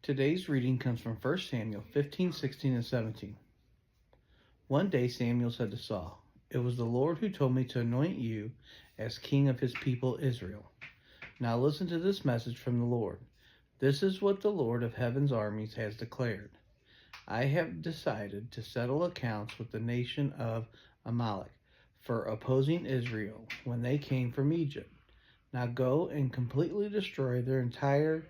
Today's reading comes from 1 Samuel 15, 16, and 17. One day Samuel said to Saul, "It was the Lord who told me to anoint you as king of his people Israel. Now listen to this message from the Lord. This is what the Lord of heaven's armies has declared. I have decided to settle accounts with the nation of Amalek for opposing Israel when they came from Egypt. Now go and completely destroy their entire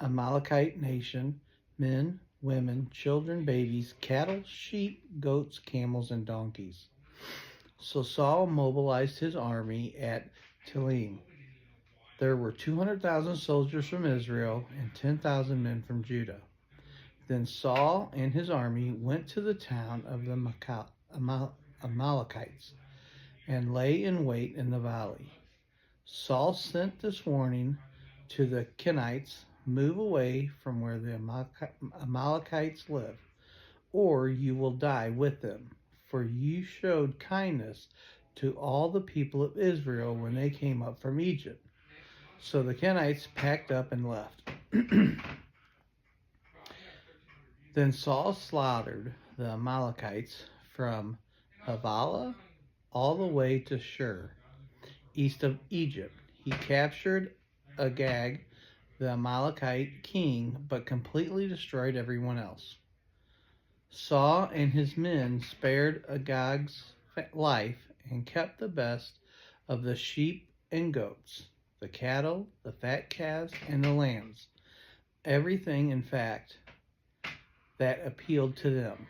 Amalekite nation, men, women, children, babies, cattle, sheep, goats, camels, and donkeys." So Saul mobilized his army at Telaim. There were 200,000 soldiers from Israel and 10,000 men from Judah. Then Saul and his army went to the town of the Amalekites and lay in wait in the valley. Saul sent this warning to the Kenites: "Move away from where the Amalekites live, or you will die with them, for you showed kindness to all the people of Israel when they came up from Egypt." So the Kenites packed up and left. Then Saul slaughtered the Amalekites from Havilah all the way to Shur, east of Egypt. He captured Agag, the Amalekite king, but completely destroyed everyone else. Saul and his men spared Agag's life and kept the best of the sheep and goats, the cattle, the fat calves, and the lambs. Everything, in fact, that appealed to them.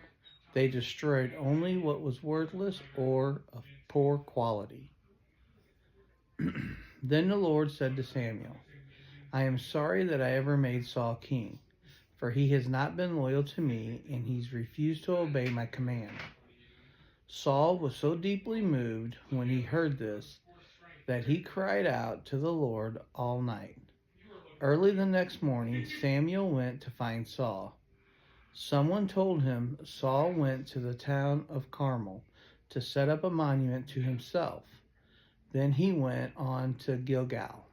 They destroyed only what was worthless or of poor quality. Then the Lord said to Samuel, "I am sorry that I ever made Saul king, for he has not been loyal to me, and he's refused to obey my command." Saul was so deeply moved when he heard this that he cried out to the Lord all night. Early the next morning, Samuel went to find Saul. Someone told him Saul went to the town of Carmel to set up a monument to himself. Then he went on to Gilgal.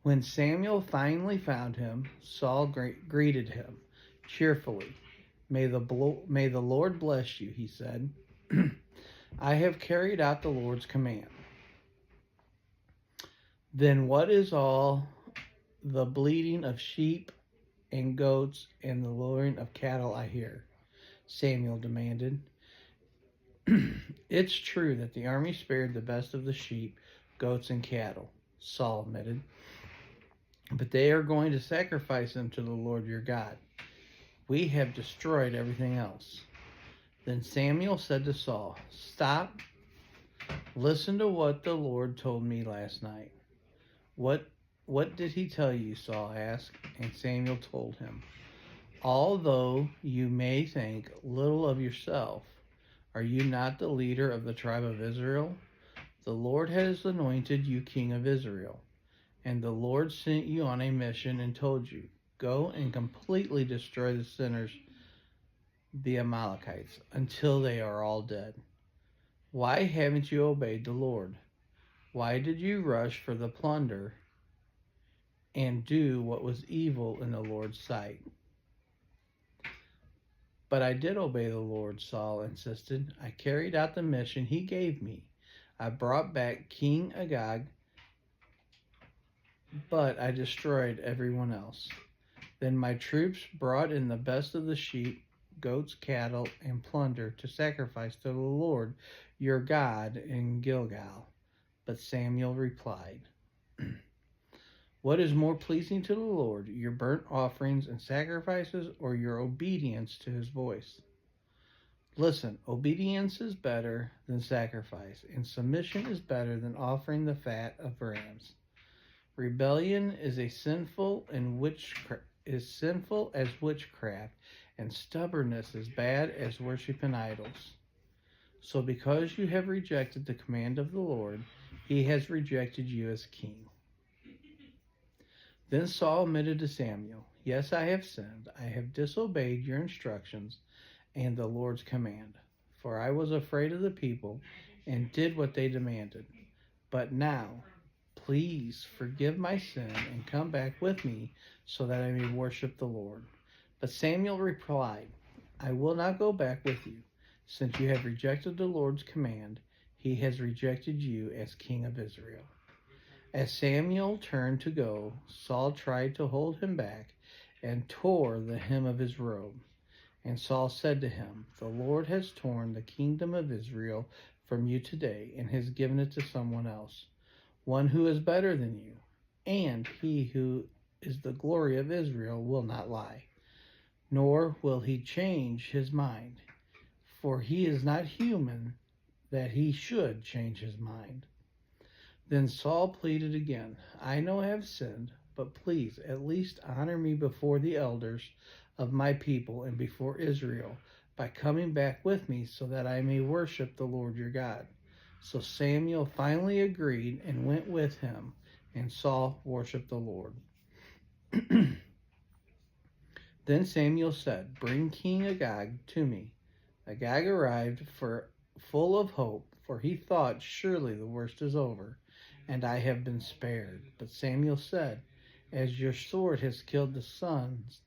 When Samuel finally found him, Saul greeted him cheerfully. May the Lord bless you," he said. "I have carried out the Lord's command." "Then what is all the bleating of sheep and goats and the lowing of cattle I hear?" Samuel demanded. "It's true that the army spared the best of the sheep, goats, and cattle," Saul admitted. "But they are going to sacrifice them to the Lord your God. We have destroyed everything else." Then Samuel said to Saul, "Stop. Listen to what the Lord told me last night." What did he tell you?" Saul asked, and Samuel told him. "Although you may think little of yourself, are you not the leader of the tribe of Israel? The Lord has anointed you king of Israel, and the Lord sent you on a mission and told you, 'Go and completely destroy the sinners, the Amalekites, until they are all dead.' Why haven't you obeyed the Lord? Why did you rush for the plunder and do what was evil in the Lord's sight?" "But I did obey the Lord," Saul insisted. "I carried out the mission he gave me. I brought back King Agag, but I destroyed everyone else. Then my troops brought in the best of the sheep, goats, cattle, and plunder to sacrifice to the Lord your God in Gilgal." But Samuel replied, "What is more pleasing to the Lord, your burnt offerings and sacrifices, or your obedience to his voice? Listen, obedience is better than sacrifice, and submission is better than offering the fat of rams. Rebellion is sinful as witchcraft, and stubbornness as bad as worshiping idols. So because you have rejected the command of the Lord, he has rejected you as king." Then Saul admitted to Samuel, "Yes, I have sinned. I have disobeyed your instructions and the Lord's command, for I was afraid of the people and did what they demanded. But now, Please forgive my sin and come back with me so that I may worship the Lord. But Samuel replied, I will not go back with you. Since you have rejected the Lord's command, he has rejected you as king of Israel. As Samuel turned to go, Saul tried to hold him back and tore the hem of his robe. And Saul said to him, The Lord has torn the kingdom of Israel from you today and has given it to someone else, one who is better than you. And he who is the glory of Israel will not lie, nor will he change his mind, for he is not human that he should change his mind. Then Saul pleaded again, I know I have sinned, but please at least honor me before the elders of my people and before Israel by coming back with me so that I may worship the Lord your God. So Samuel finally agreed and went with him, and Saul worshiped the Lord. Then Samuel said, Bring King Agag to me. Agag arrived full of hope, for he thought, Surely the worst is over, and I have been spared. But Samuel said, As your sword has killed the sons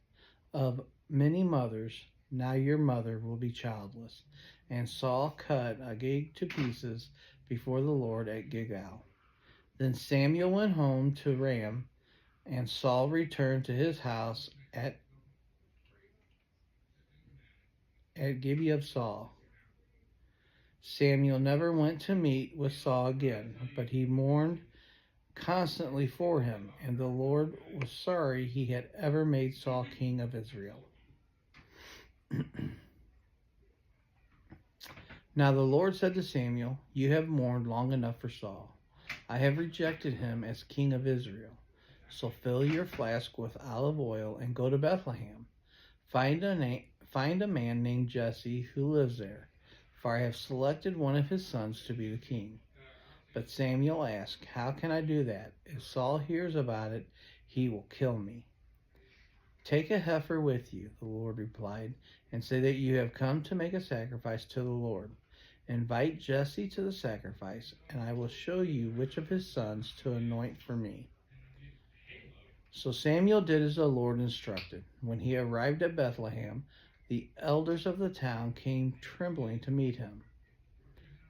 of many mothers, now your mother will be childless. And Saul cut Agag to pieces before the Lord at Gilgal. Then Samuel went home to Ramah, and Saul returned to his house at Gibeah of Saul. Samuel never went to meet with Saul again, but he mourned constantly for him, and the Lord was sorry he had ever made Saul king of Israel. Now the Lord said to Samuel, You have mourned long enough for Saul. I have rejected him as king of Israel. So fill your flask with olive oil and go to Bethlehem. Find a man named Jesse who lives there, for I have selected one of his sons to be the king. But Samuel asked, How can I do that? If Saul hears about it, he will kill me. Take a heifer with you, the Lord replied, and say that you have come to make a sacrifice to the Lord. Invite Jesse to the sacrifice, and I will show you which of his sons to anoint for me. So Samuel did as the Lord instructed. When he arrived at Bethlehem, the elders of the town came trembling to meet him.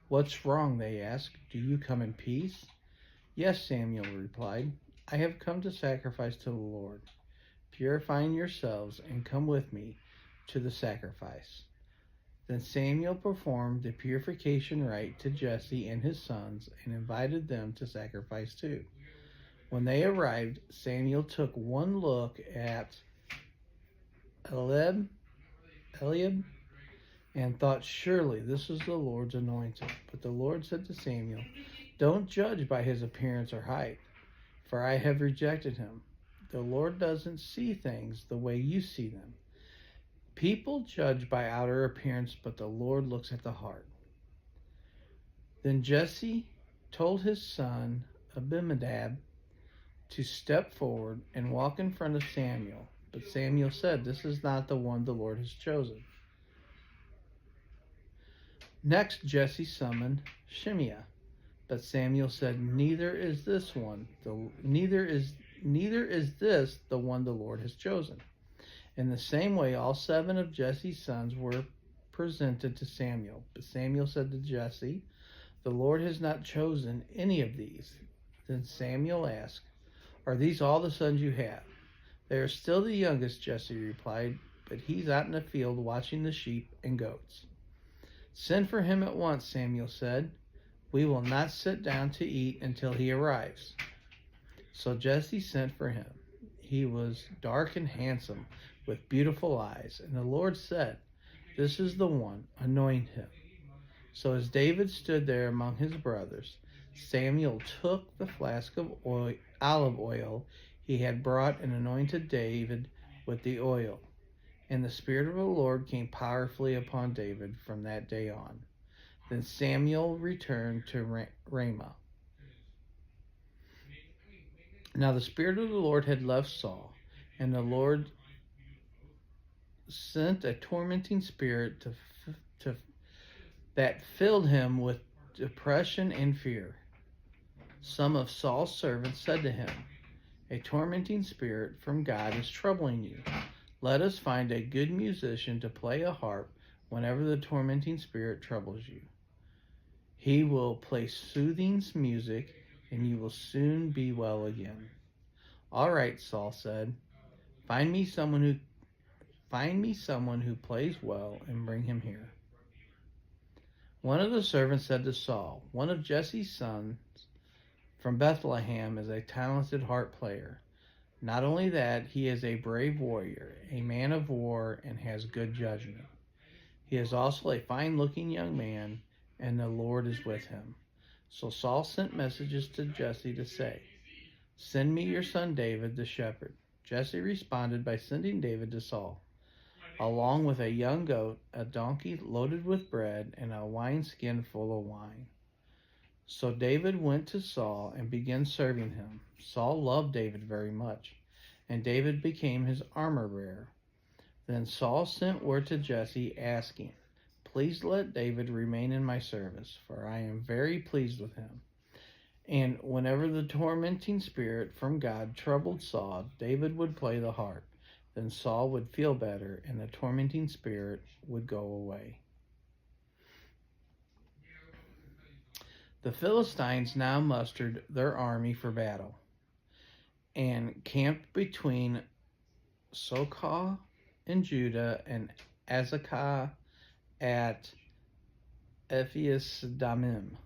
What's wrong? They asked. Do you come in peace? Yes, Samuel replied. I have come to sacrifice to the Lord. Purify yourselves and come with me to the sacrifice. Then Samuel performed the purification rite to Jesse and his sons and invited them to sacrifice too. When they arrived, Samuel took one look at Eliab and thought, Surely this is the Lord's anointed. But the Lord said to Samuel, Don't judge by his appearance or height, for I have rejected him. The Lord doesn't see things the way you see them. People judge by outer appearance, but the Lord looks at the heart. Then Jesse told his son Abinadab to step forward and walk in front of Samuel. But Samuel said, This is not the one the Lord has chosen. Next, Jesse summoned Shimea. But Samuel said, Neither is this the one the Lord has chosen. In the same way, all 7 of Jesse's sons were presented to Samuel. But Samuel said to Jesse, The Lord has not chosen any of these. Then Samuel asked, Are these all the sons you have? They are still the youngest, Jesse replied, but he's out in the field watching the sheep and goats. Send for him at once, Samuel said. We will not sit down to eat until he arrives. So Jesse sent for him. He was dark and handsome, with beautiful eyes. And the Lord said, This is the one, anoint him. So as David stood there among his brothers, Samuel took the flask of olive oil he had brought and anointed David with the oil. And the Spirit of the Lord came powerfully upon David from that day on. Then Samuel returned to Ramah. Now the Spirit of the Lord had left Saul, and the Lord sent a tormenting spirit that filled him with depression and fear. Some of Saul's servants said to him, "A tormenting spirit from God is troubling you. Let us find a good musician to play a harp whenever the tormenting spirit troubles you. He will play soothing music, and you will soon be well again." "All right," Saul said. Find me someone who plays well and bring him here." One of the servants said to Saul, "One of Jesse's sons from Bethlehem is a talented harp player. Not only that, he is a brave warrior, a man of war, and has good judgment. He is also a fine-looking young man, and the Lord is with him." So Saul sent messages to Jesse to say, "Send me your son David the shepherd." Jesse responded by sending David to Saul, along with a young goat, a donkey loaded with bread, and a wineskin full of wine. So David went to Saul and began serving him. Saul loved David very much, and David became his armor bearer. Then Saul sent word to Jesse, asking, "Please let David remain in my service, for I am very pleased with him." And whenever the tormenting spirit from God troubled Saul, David would play the harp. Then Saul would feel better, and the tormenting spirit would go away. The Philistines now mustered their army for battle, and camped between Socoh in Judah and Azekah at Ephes-dammim.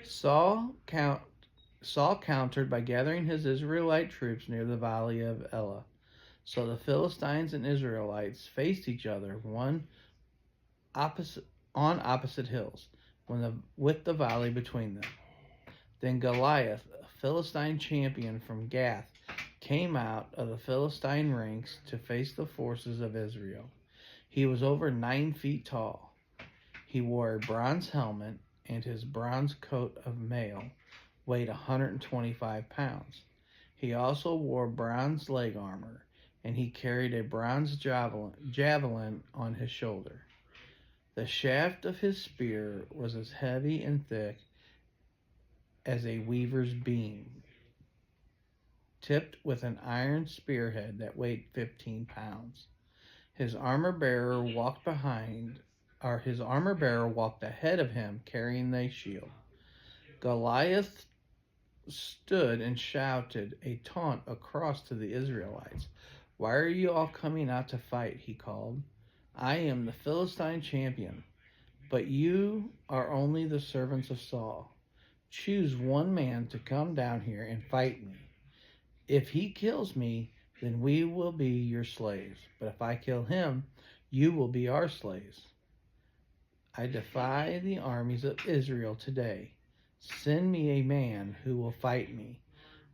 Saul countered by gathering his Israelite troops near the valley of Elah. So the Philistines and Israelites faced each other, on opposite hills, with the valley between them. Then Goliath, a Philistine champion from Gath, came out of the Philistine ranks to face the forces of Israel. He was over 9 feet tall. He wore a bronze helmet, and his bronze coat of mail weighed 125 pounds. He also wore bronze leg armor, and he carried a bronze javelin on his shoulder. The shaft of his spear was as heavy and thick as a weaver's beam, tipped with an iron spearhead that weighed 15 pounds. His armor bearer walked ahead of him carrying a shield. Goliath stood and shouted a taunt across to the Israelites. "Why are you all coming out to fight?" he called. "I am the Philistine champion, but you are only the servants of Saul. Choose one man to come down here and fight me. If he kills me, then we will be your slaves. But if I kill him, you will be our slaves. I defy the armies of Israel today. Send me a man who will fight me."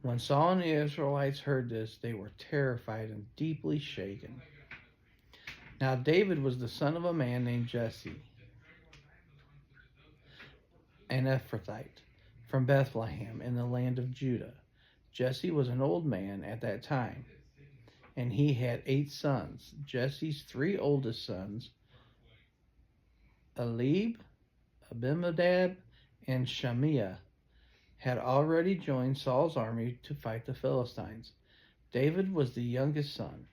When Saul and the Israelites heard this, they were terrified and deeply shaken. Now David was the son of a man named Jesse, an Ephrathite, from Bethlehem in the land of Judah. Jesse was an old man at that time, and he had 8 sons. Jesse's 3 oldest sons, Eliab, Abinadab, and Shimea, had already joined Saul's army to fight the Philistines. David was the youngest son.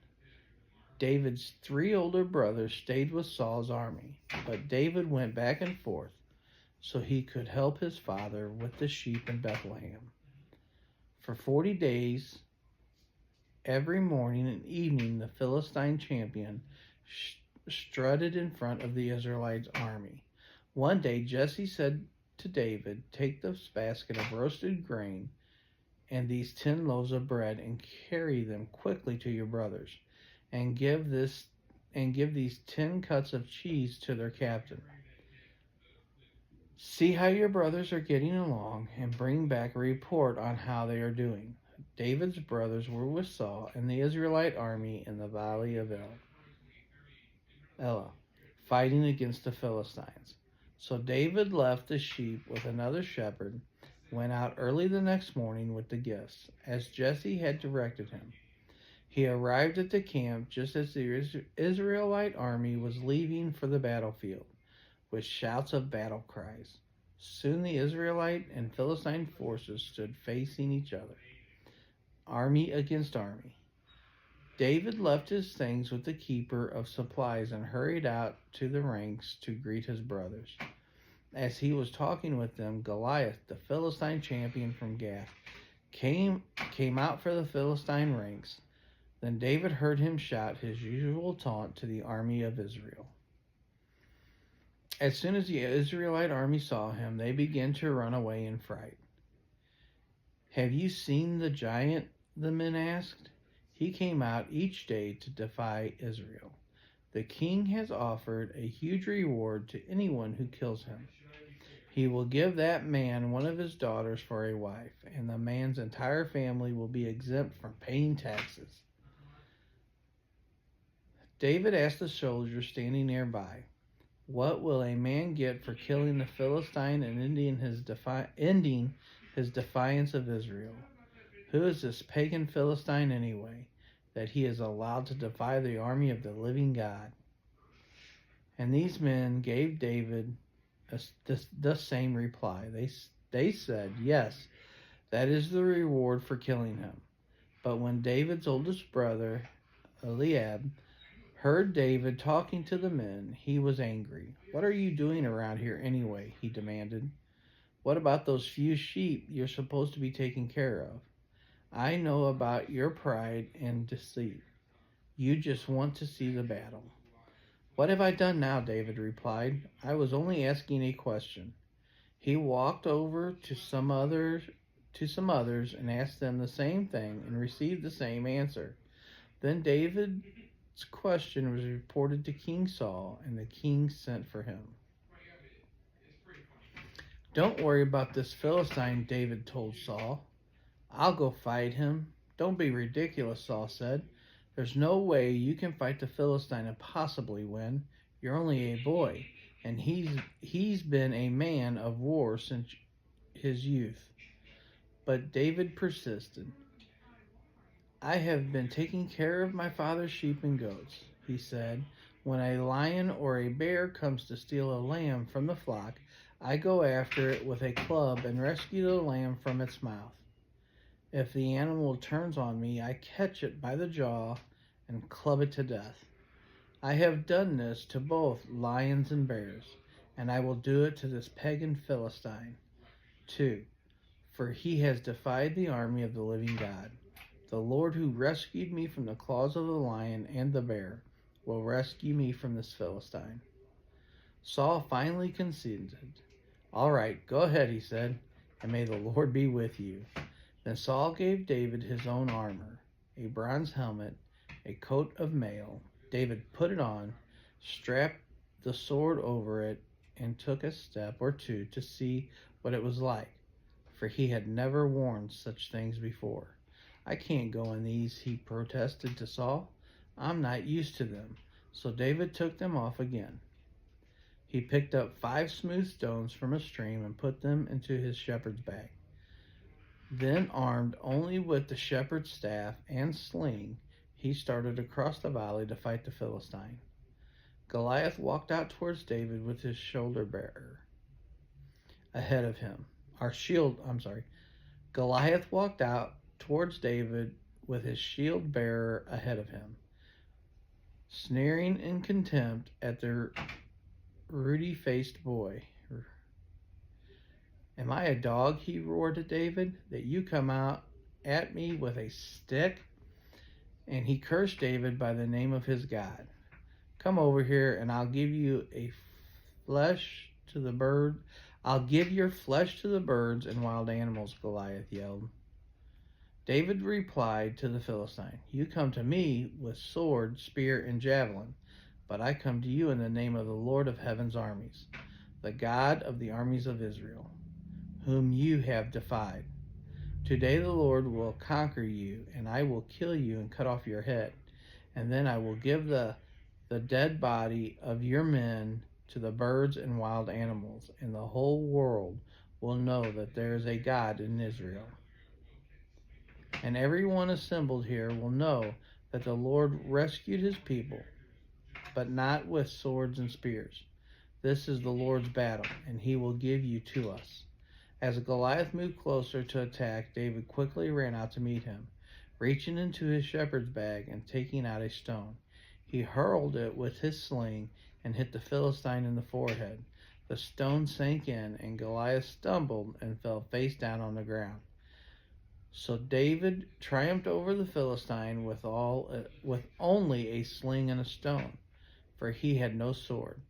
David's 3 older brothers stayed with Saul's army, but David went back and forth so he could help his father with the sheep in Bethlehem. For 40 days, every morning and evening, the Philistine champion strutted in front of the Israelites' army. One day, Jesse said to David, "Take this basket of roasted grain and these 10 loaves of bread and carry them quickly to your brothers, and give these 10 cuts of cheese to their captain. See how your brothers are getting along, and bring back a report on how they are doing." David's brothers were with Saul and the Israelite army in the valley of Elah, fighting against the Philistines. So David left the sheep with another shepherd, went out early the next morning with the gifts, as Jesse had directed him. He arrived at the camp just as the Israelite army was leaving for the battlefield, with shouts of battle cries. Soon the Israelite and Philistine forces stood facing each other, army against army. David left his things with the keeper of supplies and hurried out to the ranks to greet his brothers. As he was talking with them, Goliath, the Philistine champion from Gath, came out for the Philistine ranks. Then David heard him shout his usual taunt to the army of Israel. As soon as the Israelite army saw him, they began to run away in fright. "Have you seen the giant?" the men asked. "He came out each day to defy Israel. The king has offered a huge reward to anyone who kills him. He will give that man one of his daughters for a wife, and the man's entire family will be exempt from paying taxes." David asked the soldiers standing nearby, "What will a man get for killing the Philistine and ending his defiance of Israel? Who is this pagan Philistine anyway, that he is allowed to defy the army of the living God?" And these men gave David the same reply. They said, "Yes, that is the reward for killing him." But when David's oldest brother, Eliab, heard David talking to the men, he was angry. "What are you doing around here anyway?" he demanded. "What about those few sheep you're supposed to be taking care of? I know about your pride and deceit. You just want to see the battle." "What have I done now?" David replied. "I was only asking a question." He walked over to some others and asked them the same thing and received the same answer. Then David's question was reported to King Saul, and the king sent for him. "Don't worry about this Philistine," David told Saul. "I'll go fight him." "Don't be ridiculous," Saul said. "There's no way you can fight the Philistine and possibly win. You're only a boy, and he's been a man of war since his youth." But David persisted. "I have been taking care of my father's sheep and goats," he said. "When a lion or a bear comes to steal a lamb from the flock, I go after it with a club and rescue the lamb from its mouth. If the animal turns on me, I catch it by the jaw and club it to death. I have done this to both lions and bears, and I will do it to this pagan Philistine, too, for he has defied the army of the living God. The Lord who rescued me from the claws of the lion and the bear will rescue me from this Philistine." Saul finally conceded. "All right, go ahead," he said, "and may the Lord be with you." Then Saul gave David his own armor, a bronze helmet, a coat of mail. David put it on, strapped the sword over it, and took a step or two to see what it was like, for he had never worn such things before. "I can't go in these," he protested to Saul. "I'm not used to them." So David took them off again. He picked up 5 smooth stones from a stream and put them into his shepherd's bag. Then, armed only with the shepherd's staff and sling, he started across the valley to fight the Philistine. Goliath walked out towards David with his shoulder bearer ahead of him. Goliath walked out towards David with his shield bearer ahead of him, sneering in contempt at the ruddy-faced boy. "Am I a dog," he roared at David, "that you come out at me with a stick?" And he cursed David by the name of his God. "Come over here and I'll give you flesh to the bird. I'll give your flesh to the birds and wild animals," Goliath yelled. David replied to the Philistine, "You come to me with sword, spear, and javelin, but I come to you in the name of the Lord of heaven's armies, the God of the armies of Israel, whom you have defied. Today the Lord will conquer you, and I will kill you and cut off your head, and then I will give the dead body of your men to the birds and wild animals, and the whole world will know that there is a God in Israel. And everyone assembled here will know that the Lord rescued his people, but not with swords and spears. This is the Lord's battle, and he will give you to us." As Goliath moved closer to attack, David quickly ran out to meet him. Reaching into his shepherd's bag and taking out a stone, he hurled it with his sling and hit the Philistine in the forehead. The stone sank in, and Goliath stumbled and fell face down on the ground. So David triumphed over the Philistine with only a sling and a stone, for he had no sword.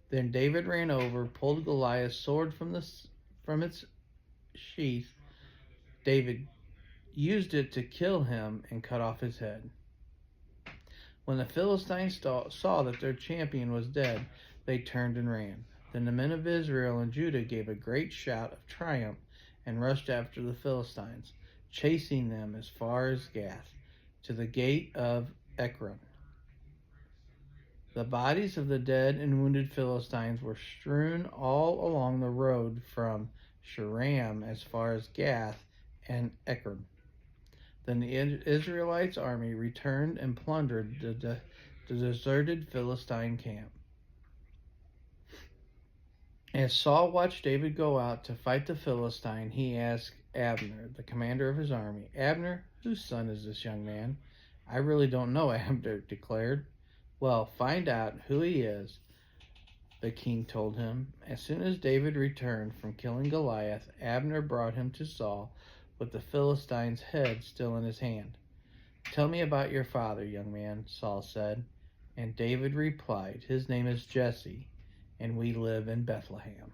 Then David ran over, pulled Goliath's sword from its sheath. David used it to kill him and cut off his head. When the Philistines saw that their champion was dead, they turned and ran. Then the men of Israel and Judah gave a great shout of triumph and rushed after the Philistines, chasing them as far as Gath, to the gate of Ekron. The bodies of the dead and wounded Philistines were strewn all along the road from Sharam as far as Gath and Ekron. Then the Israelites' army returned and plundered the deserted Philistine camp. As Saul watched David go out to fight the Philistine, he asked Abner, the commander of his army, "Abner, whose son is this young man?" "I really don't know," Abner declared. "Well, find out who he is," the king told him. As soon as David returned from killing Goliath, Abner brought him to Saul with the Philistine's head still in his hand. "Tell me about your father, young man," Saul said. And David replied, "His name is Jesse, and we live in Bethlehem."